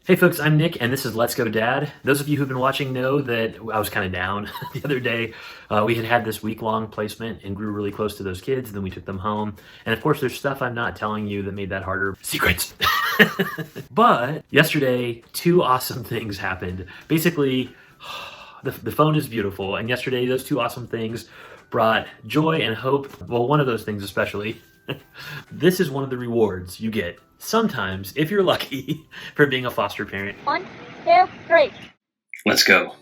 Hey folks, I'm Nick, and this is Let's Go Dad. Those of you who've been watching know that I was kind of down the other day. We had this week-long placement and grew really close to those kids, and then we took them home. And of course, there's stuff I'm not telling you that made that harder. Secrets! But yesterday, two awesome things happened. Basically, the phone is beautiful, and yesterday those two awesome things brought joy and hope. Well, one of those things especially. This is one of the rewards you get sometimes, if you're lucky, for being a foster parent. 1, 2, 3. Let's go.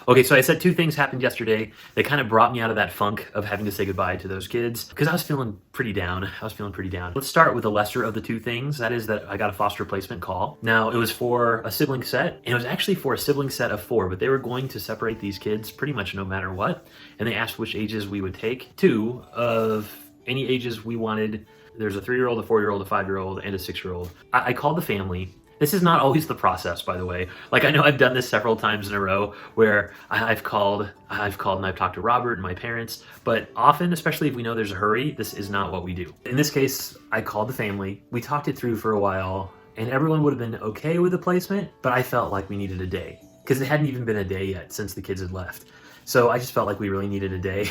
Okay, so I said two things happened yesterday that kind of brought me out of that funk of having to say goodbye to those kids because I was feeling pretty down. Let's start with the lesser of the two things. That is that I got a foster placement call. Now, it was for a sibling set, and it was actually for a sibling set of 4, but they were going to separate these kids pretty much no matter what. And they asked which ages we would take. 2 of any ages we wanted. There's a 3-year-old, a 4-year-old, a 5-year-old, and a 6-year-old. I called the family. This is not always the process, by the way. Like, I know I've done this several times in a row where I've called and I've talked to Robert and my parents, but often, especially if we know there's a hurry, this is not what we do. In this case, I called the family. We talked it through for a while, and everyone would have been okay with the placement, but I felt like we needed a day because it hadn't even been a day yet since the kids had left. So I just felt like we really needed a day.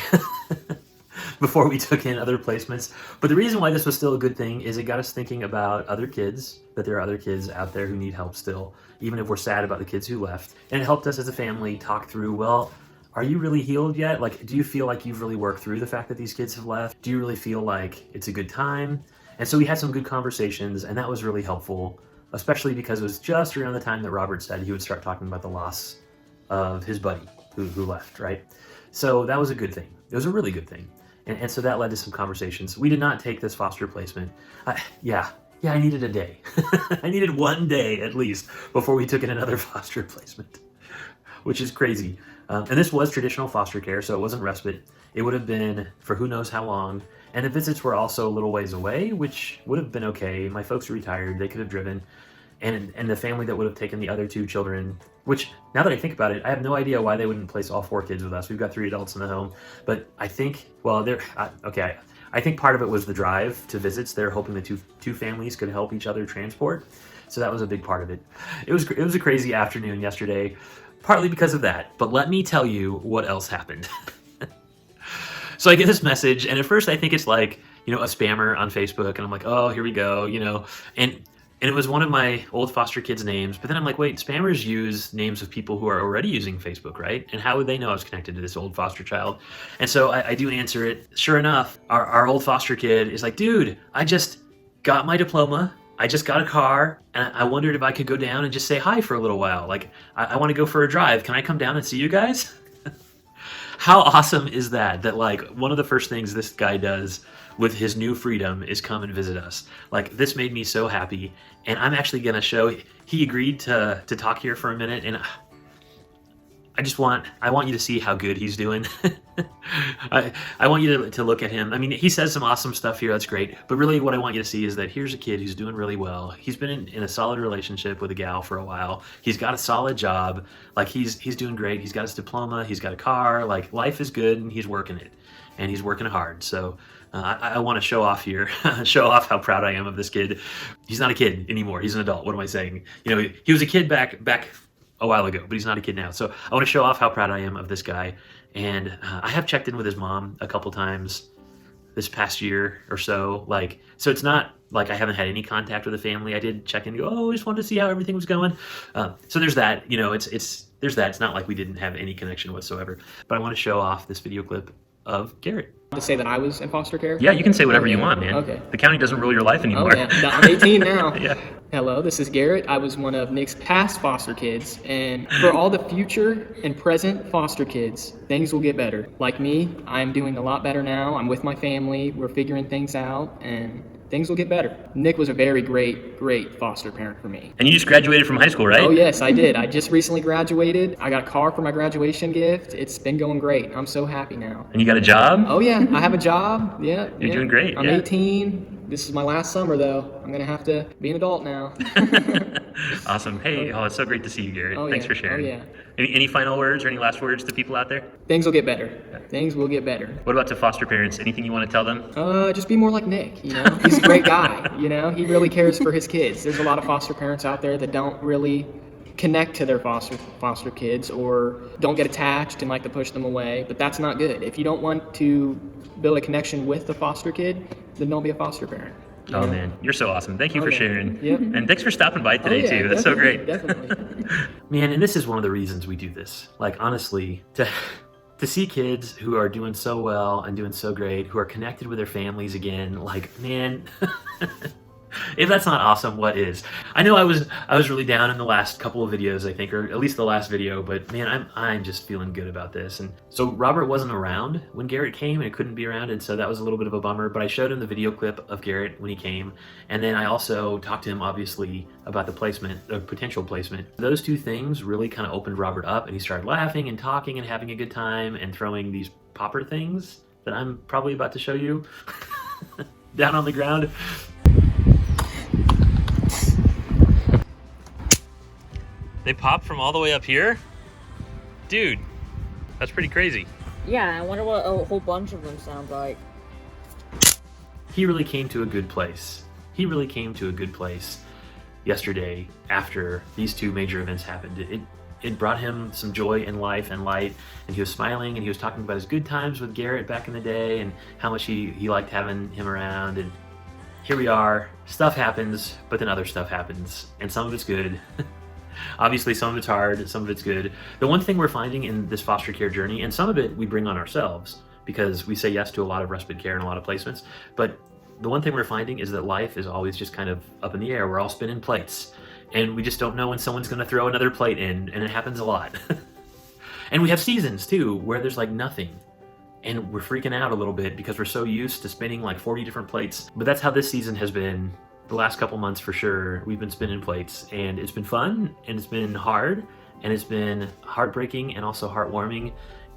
Before we took in other placements. But the reason why this was still a good thing is it got us thinking about other kids, that there are other kids out there who need help still, even if we're sad about the kids who left. And it helped us as a family talk through, well, are you really healed yet? Like, do you feel like you've really worked through the fact that these kids have left? Do you really feel like it's a good time? And so we had some good conversations, and that was really helpful, especially because it was just around the time that Robert said he would start talking about the loss of his buddy who left, right? So that was a good thing. It was a really good thing. And so that led to some conversations. We did not take this foster placement. I needed a day. I needed one day at least before we took in another foster placement, which is crazy. And this was traditional foster care, so it wasn't respite. It would have been for who knows how long. And the visits were also a little ways away, which would have been okay. My folks are retired. They could have driven. And the family that would have taken the other 2 children, which now that I think about it, I have no idea why they wouldn't place all 4 kids with us. We've got 3 adults in the home, but I think, well, I think part of it was the drive to visits. They're hoping the two families could help each other transport. So that was a big part of it. It was a crazy afternoon yesterday, partly because of that, but let me tell you what else happened. So I get this message, and at first I think it's like, a spammer on Facebook, and I'm like, oh, here we go, and it was one of my old foster kids' names, but then I'm like, wait, spammers use names of people who are already using Facebook, right? And how would they know I was connected to this old foster child? And so I do answer it. Sure enough, our old foster kid is like, dude, I just got my diploma. I just got a car, and I wondered if I could go down and just say hi for a little while. Like, I want to go for a drive. Can I come down and see you guys? How awesome is that? That, like, one of the first things this guy does with his new freedom is come and visit us. Like, this made me so happy, and I'm actually gonna show. He agreed to talk here for a minute, and I want you to see how good he's doing. I want you to look at him. I mean, he says some awesome stuff here. That's great. But really what I want you to see is that here's a kid who's doing really well. He's been in a solid relationship with a gal for a while. He's got a solid job. Like, he's doing great. He's got his diploma. He's got a car. Like, life is good, and he's working it. And he's working hard. So I want to show off here, show off how proud I am of this kid. He's not a kid anymore. He's an adult. What am I saying? He was a kid back a while ago, but he's not a kid now. So I want to show off how proud I am of this guy. And I have checked in with his mom a couple times this past year or so. So it's not like I haven't had any contact with the family. I did check in and go, I just wanted to see how everything was going. So there's that, there's that. It's not like we didn't have any connection whatsoever. But I want to show off this video clip of Garrett. To say that I was in foster care? Yeah, you can say whatever you want, man. Okay. The county doesn't rule your life anymore. Oh, yeah. I'm 18 now. Yeah. Hello, this is Garrett. I was one of Nick's past foster kids, and for all the future and present foster kids, things will get better. Like me, I'm doing a lot better now. I'm with my family. We're figuring things out, and things will get better. Nick was a very great foster parent for me. And you just graduated from high school, right? Oh, yes, I did. I just recently graduated. I got a car for my graduation gift. It's been going great. I'm so happy now. And you got a job? Oh, yeah, I have a job. Yeah. You're doing great. I'm 18. This is my last summer, though. I'm gonna have to be an adult now. Awesome. Hey, it's so great to see you, Garrett. Oh, Thanks yeah. for sharing. Oh, yeah. Any final words or any last words to people out there? Things will get better. Things will get better. What about to foster parents? Anything you want to tell them? Just be more like Nick, you know? He's a great guy, you know? He really cares for his kids. There's a lot of foster parents out there that don't really connect to their foster kids or don't get attached and like to push them away, but that's not good. If you don't want to build a connection with the foster kid, then don't be a foster parent. Oh man, you're so awesome. Thank you for sharing. Yep. And thanks for stopping by today too. That's so great. Definitely. Man, and this is one of the reasons we do this. Like honestly, to see kids who are doing so well and doing so great, who are connected with their families again, like man, if that's not awesome, what is? I know I was really down in the last couple of videos, I think, or at least the last video, but man, I'm just feeling good about this. And so Robert wasn't around when Garrett came and couldn't be around, and so that was a little bit of a bummer, but I showed him the video clip of Garrett when he came, and then I also talked to him obviously about the placement, or potential placement. Those two things really kind of opened Robert up, and he started laughing and talking and having a good time and throwing these popper things that I'm probably about to show you down on the ground. They pop from all the way up here? Dude, that's pretty crazy. Yeah, I wonder what a whole bunch of them sound like. He really came to a good place. He really came to a good place yesterday after these two major events happened. It brought him some joy in life and light, and he was smiling and he was talking about his good times with Garrett back in the day and how much he liked having him around. And here we are. Stuff happens, but then other stuff happens, and some of it's good. Obviously, some of it's hard, some of it's good. The one thing we're finding in this foster care journey, and some of it we bring on ourselves because we say yes to a lot of respite care and a lot of placements, but the one thing we're finding is that life is always just kind of up in the air. We're all spinning plates, and we just don't know when someone's going to throw another plate in, and it happens a lot. And we have seasons, too, where there's like nothing, and we're freaking out a little bit because we're so used to spinning like 40 different plates. But that's how this season has been. The last couple months for sure, we've been spinning plates, and it's been fun, and it's been hard, and it's been heartbreaking and also heartwarming,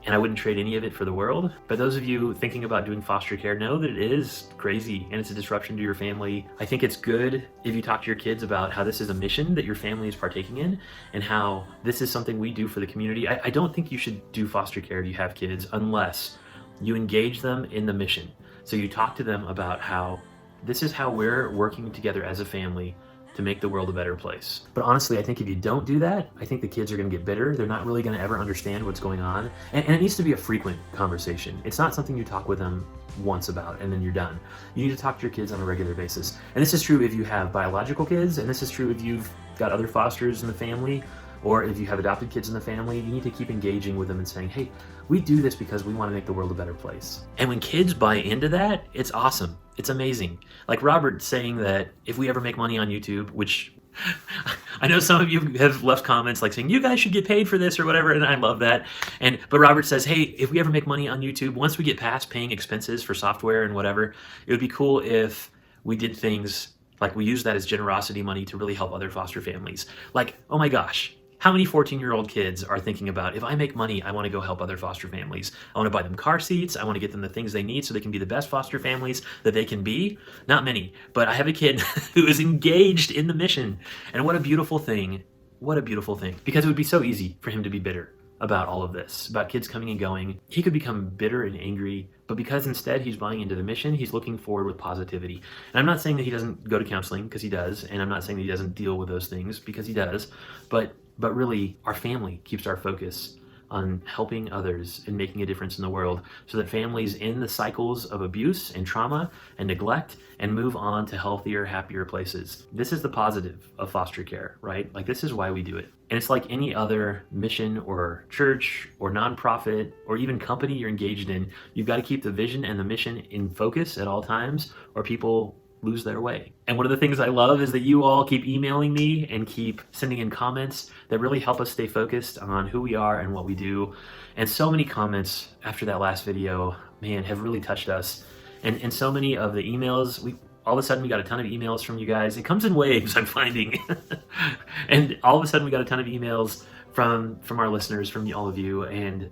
and I wouldn't trade any of it for the world. But those of you thinking about doing foster care know that it is crazy and it's a disruption to your family. I think it's good if you talk to your kids about how this is a mission that your family is partaking in and how this is something we do for the community. I don't think you should do foster care if you have kids unless you engage them in the mission. So you talk to them about how this is how we're working together as a family to make the world a better place. But honestly, I think if you don't do that, I think the kids are gonna get bitter. They're not really gonna ever understand what's going on. And it needs to be a frequent conversation. It's not something you talk with them once about and then you're done. You need to talk to your kids on a regular basis. And this is true if you have biological kids, and this is true if you've got other fosters in the family, or if you have adopted kids in the family. You need to keep engaging with them and saying, hey, we do this because we want to make the world a better place. And when kids buy into that, it's awesome. It's amazing. Like Robert saying that if we ever make money on YouTube, which I know some of you have left comments like saying, you guys should get paid for this or whatever, and I love that. But Robert says, hey, if we ever make money on YouTube, once we get past paying expenses for software and whatever, it would be cool if we did things like we use that as generosity money to really help other foster families. Like, oh my gosh, how many 14-year-old kids are thinking about, if I make money, I want to go help other foster families. I want to buy them car seats. I want to get them the things they need so they can be the best foster families that they can be. Not many, but I have a kid who is engaged in the mission. And what a beautiful thing. What a beautiful thing. Because it would be so easy for him to be bitter about all of this, about kids coming and going. He could become bitter and angry, but because instead he's buying into the mission, he's looking forward with positivity. And I'm not saying that he doesn't go to counseling, because he does, and I'm not saying that he doesn't deal with those things, because he does, but really our family keeps our focus on helping others and making a difference in the world so that families end the cycles of abuse and trauma and neglect and move on to healthier, happier places. This is the positive of foster care, right? Like, this is why we do it. And it's like any other mission or church or nonprofit or even company you're engaged in. You've got to keep the vision and the mission in focus at all times, or people lose their way. And one of the things I love is that you all keep emailing me and keep sending in comments that really help us stay focused on who we are and what we do. And so many comments after that last video, man, have really touched us. And so many of the emails, all of a sudden we got a ton of emails from you guys. It comes in waves, I'm finding. And all of a sudden we got a ton of emails from our listeners, from all of you, and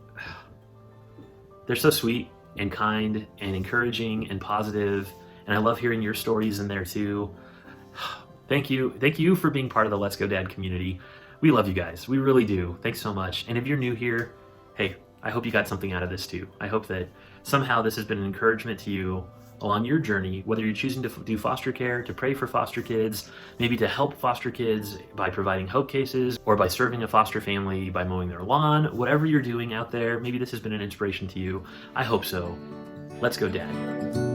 they're so sweet and kind and encouraging and positive. And I love hearing your stories in there too. Thank you for being part of the Let's Go Dad community. We love you guys, we really do. Thanks so much. And if you're new here, hey, I hope you got something out of this too. I hope that somehow this has been an encouragement to you along your journey, whether you're choosing to do foster care, to pray for foster kids, maybe to help foster kids by providing hope cases, or by serving a foster family by mowing their lawn. Whatever you're doing out there, maybe this has been an inspiration to you. I hope so. Let's go, Dad.